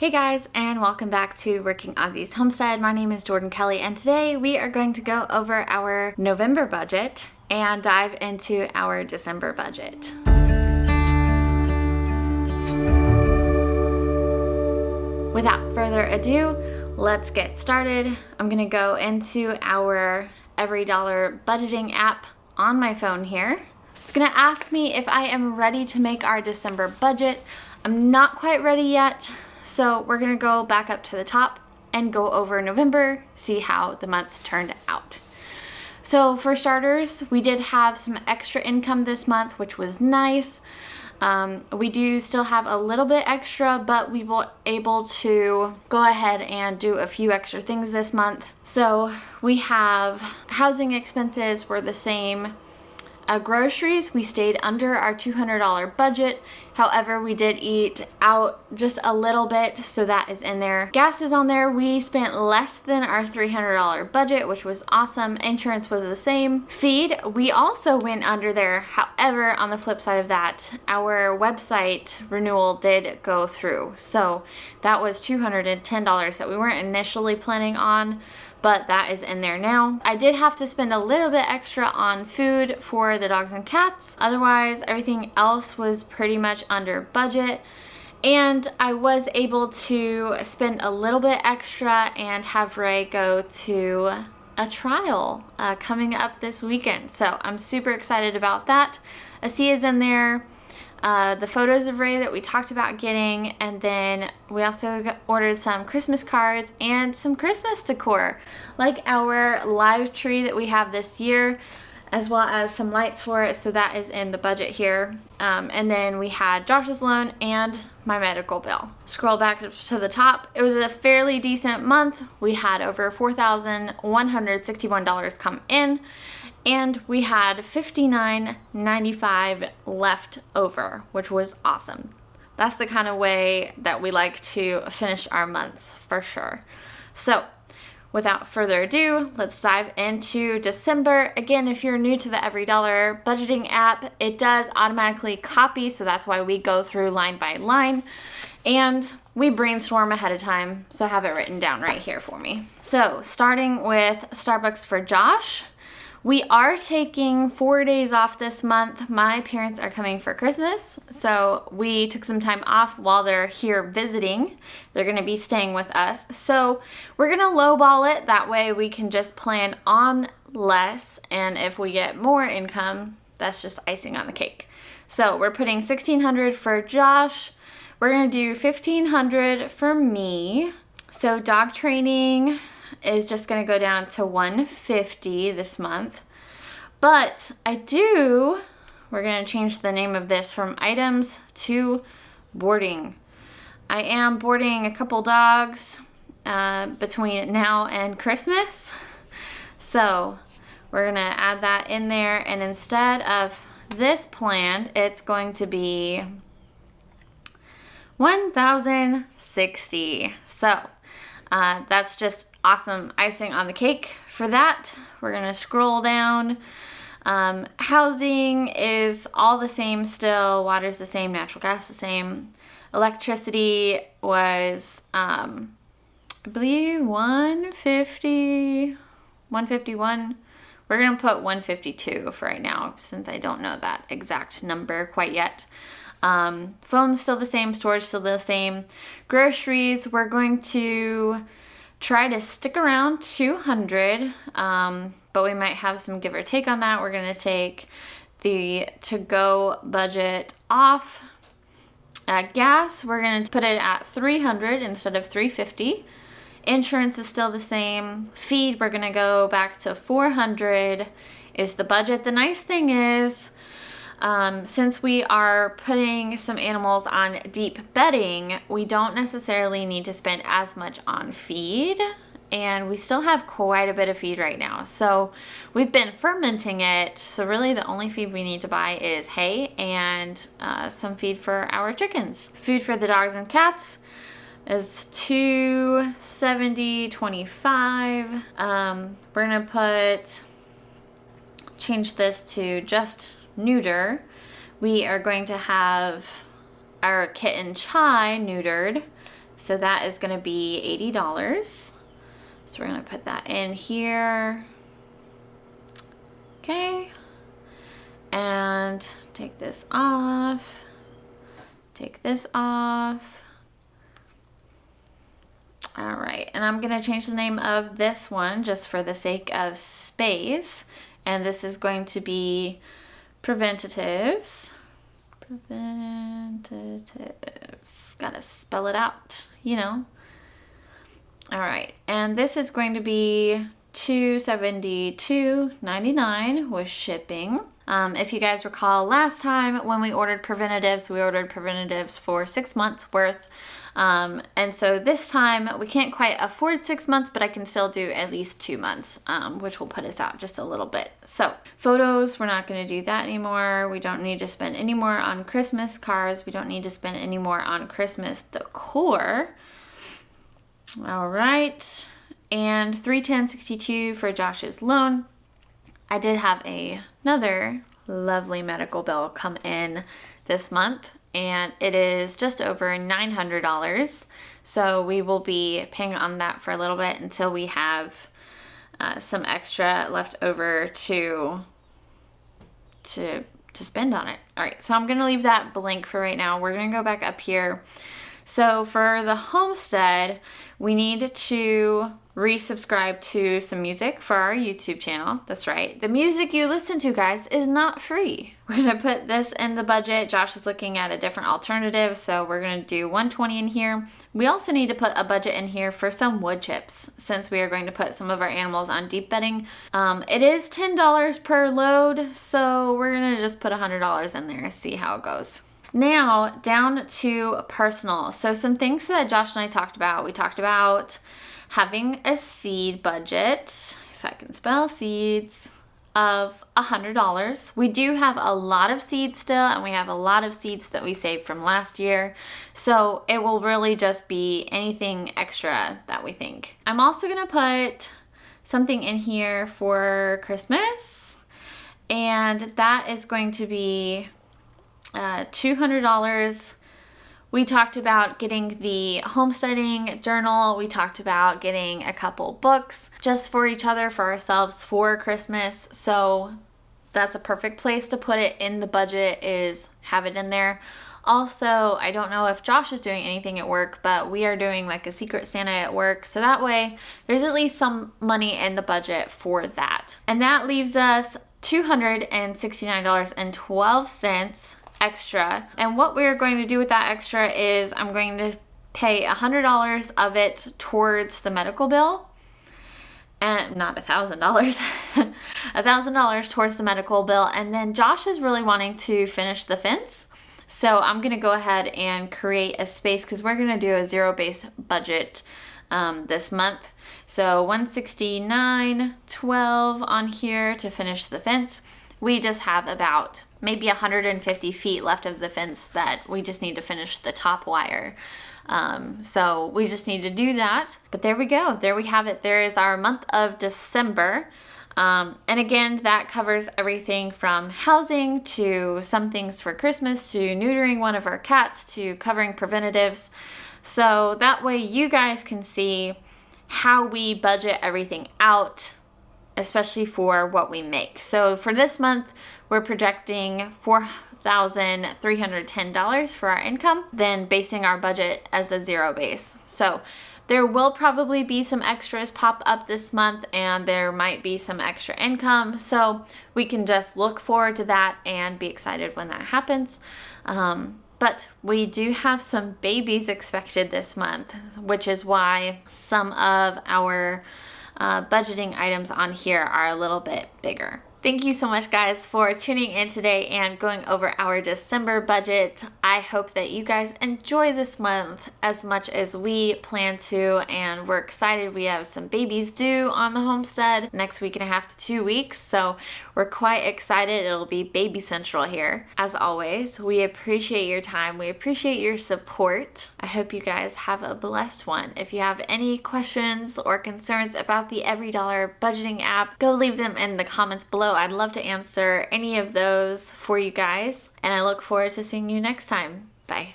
Hey guys, and welcome back to Working Aussies Homestead. My name is Jordan Kelly, and today we are going to go over our November budget and dive into our December budget. Without further ado, let's get started. I'm gonna go into our Every Dollar budgeting app on my phone here. It's gonna ask me if I am ready to make our December budget. I'm not quite ready yet. So we're gonna go back up to the top and go over November, see how the month turned out. So for starters, we did have some extra income this month, which was nice. We do still have a little bit extra, but we were able to go ahead and do a few extra things this month. So we have housing expenses were the same. Groceries, we stayed under our $200 budget. However, we did eat out just a little bit, so that is in there. Gas is on there. We spent less than our $300 budget, which was awesome. Insurance was the same. Feed, we also went under there. However, on the flip side of that, our website renewal did go through. So that was $210 that we weren't initially planning on, but that is in there now. I did have to spend a little bit extra on food for the dogs and cats. Otherwise, everything else was pretty much under budget. And I was able to spend a little bit extra and have Ray go to a trial coming up this weekend. So I'm super excited about that. Asia's in there. The photos of Ray that we talked about getting, and then we also ordered some Christmas cards and some Christmas decor, like our live tree that we have this year, as well as some lights for it, so that is in the budget here. And then we had Josh's loan and my medical bill. Scroll back to the top. It was a fairly decent month. We had over $4,161 come in, and we had $59.95 left over, which was awesome. That's the kind of way that we like to finish our months, for sure. So without further ado, let's dive into December. Again, if you're new to the Every Dollar budgeting app, it does automatically copy, so that's why we go through line by line. And we brainstorm ahead of time, so I have it written down right here for me. So starting with Starbucks for Josh. We are taking 4 days off this month. My parents are coming for Christmas, so we took some time off while they're here visiting. They're gonna be staying with us. So we're gonna lowball it. That way we can just plan on less, and if we get more income, that's just icing on the cake. So we're putting $1,600 for Josh. We're gonna do $1,500 for me. So dog training is just going to go down to $150 this month. But we're going to change the name of this from items to boarding. I am boarding a couple dogs between now and Christmas. So we're going to add that in there. And instead of this plan, it's going to be $1,060. So that's just awesome icing on the cake for that. We're gonna scroll down. Housing is all the same still. Water's the same, natural gas the same. Electricity was, I believe 150, 151. We're gonna put 152 for right now, since I don't know that exact number quite yet. Phone's still the same, storage still the same. Groceries, we're going to try to stick around 200, but we might have some give or take on that. We're going to take the to-go budget off. Gas, we're going to put it at 300 instead of 350. Insurance is still the same. Feed, we're going to go back to 400 is the budget. The nice thing is, since we are putting some animals on deep bedding, we don't necessarily need to spend as much on feed, and we still have quite a bit of feed right now. So we've been fermenting it, so really the only feed we need to buy is hay and some feed for our chickens. Food for the dogs and cats is $270.25. We're gonna change this to just neuter. We are going to have our kitten Chai neutered, So that is gonna be $80. So we're gonna put that in here. Okay. And take this off. Take this off. All right, and I'm gonna change the name of this one just for the sake of space. And this is going to be Preventatives. Preventatives. Gotta spell it out, you know. All right, and this is going to be $272.99 with shipping. If you guys recall last time when we ordered preventatives for 6 months worth. And so this time we can't quite afford 6 months, but I can still do at least 2 months, which will put us out just a little bit. So photos, we're not going to do that anymore. We don't need to spend any more on Christmas cards. We don't need to spend any more on Christmas decor. All right. And $310.62 for Josh's loan. I did have another lovely medical bill come in this month, and it is just over $900. So we will be paying on that for a little bit until we have some extra left over to spend on it. All right, so I'm gonna leave that blank for right now. We're gonna go back up here. So for the Homestead, we need to resubscribe to some music for our YouTube channel. That's right. The music you listen to, guys, is not free. We're going to put this in the budget. Josh is looking at a different alternative, so we're going to do $120 in here. We also need to put a budget in here for some wood chips, since we are going to put some of our animals on deep bedding. It is $10 per load, so we're going to just put $100 in there and see how it goes. Now, down to personal. So some things that Josh and I talked about. We talked about having a seed budget, if I can spell seeds, of $100. We do have a lot of seeds still, and we have a lot of seeds that we saved from last year. So it will really just be anything extra that we think. I'm also gonna put something in here for Christmas, and that is going to be $200. We talked about getting the homesteading journal. We talked about getting a couple books just for each other, for ourselves, for Christmas. So that's a perfect place to put it in the budget, is have it in there. Also, I don't know if Josh is doing anything at work, but we are doing like a Secret Santa at work. So that way there's at least some money in the budget for that. And that leaves us $269.12 extra. And what we're going to do with that extra is I'm going to pay $100 of it towards the medical bill, and not $1,000, $1,000 towards the medical bill. And then Josh is really wanting to finish the fence. So I'm going to go ahead and create a space, because we're going to do a zero-base budget this month. So $169.12 on here to finish the fence. We just have about maybe 150 feet left of the fence that we just need to finish the top wire. So we just need to do that. But there we go. There we have it. There is our month of December. And again, that covers everything from housing to some things for Christmas to neutering one of our cats to covering preventatives. So that way you guys can see how we budget everything out, especially for what we make. So for this month, we're projecting $4,310 for our income, then basing our budget as a zero base. So there will probably be some extras pop up this month, and there might be some extra income. So we can just look forward to that and be excited when that happens. But we do have some babies expected this month, which is why some of our budgeting items on here are a little bit bigger. Thank you so much, guys, for tuning in today and going over our December budget. I hope that you guys enjoy this month as much as we plan to, and we're excited. We have some babies due on the homestead next week and a half to 2 weeks, so we're quite excited. It'll be baby central here. As always, we appreciate your time. We appreciate your support. I hope you guys have a blessed one. If you have any questions or concerns about the Every Dollar budgeting app, go leave them in the comments below. I'd love to answer any of those for you guys, and I look forward to seeing you next time. Bye.